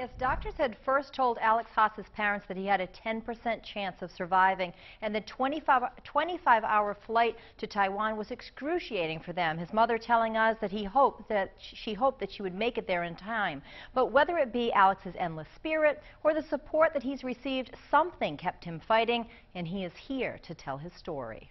Yes, doctors had first told Alex Haas's parents that he had a 10% chance of surviving, and the 25-hour flight to Taiwan was excruciating for them. His mother telling us that she hoped that she would make it there in time. But whether it be Alex's endless spirit or the support that he's received, something kept him fighting, and he is here to tell his story.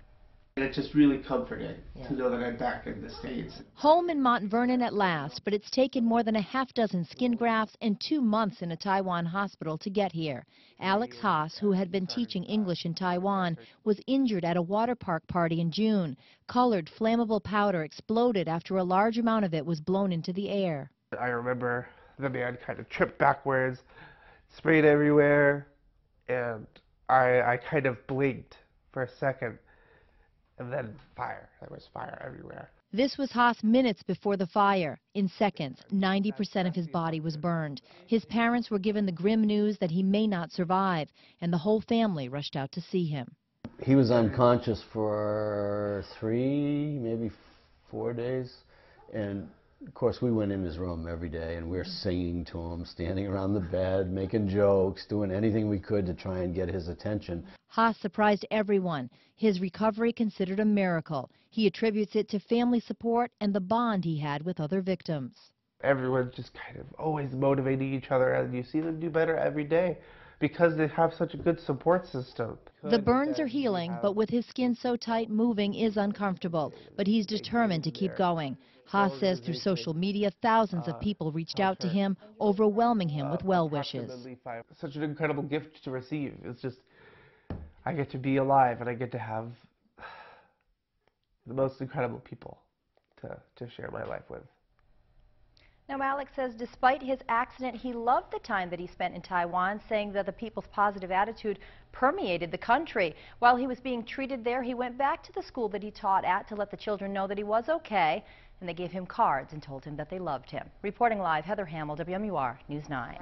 And it's just really comforting to know that I'm back in the States. Home in Mount Vernon at last, but it's taken more than a half-dozen skin grafts and 2 months in a Taiwan hospital to get here. Alex Haas, who had been teaching English in Taiwan, was injured at a water park party in June. Colored flammable powder exploded after a large amount of it was blown into the air. I remember the man kind of tripped backwards, sprayed everywhere, and I kind of blinked for a second. And then fire. There was fire everywhere. This was Haas minutes before the fire. In seconds, 90% of his body was burned. His parents were given the grim news that he may not survive, and the whole family rushed out to see him. He was unconscious for 3, maybe 4 days, and of course we went in his room every day and we were singing to him, standing around the bed, making jokes, doing anything we could to try and get his attention. Haas surprised everyone. His recovery considered a miracle. He attributes it to family support and the bond he had with other victims. Everyone's just kind of always motivating each other, and you see them do better every day because they have such a good support system. The burns are healing, but with his skin so tight, moving is uncomfortable. But he's determined to keep going. Haas says through social media, thousands of people reached out to him, overwhelming him with well wishes. Such an incredible gift to receive. It's just, I get to be alive and I get to have the most incredible people to share my life with. Now, Alex says despite his accident, he loved the time that he spent in Taiwan, saying that the people's positive attitude permeated the country. While he was being treated there, he went back to the school that he taught at to let the children know that he was okay, and they gave him cards and told him that they loved him. Reporting live, Heather Hamill, WMUR News 9.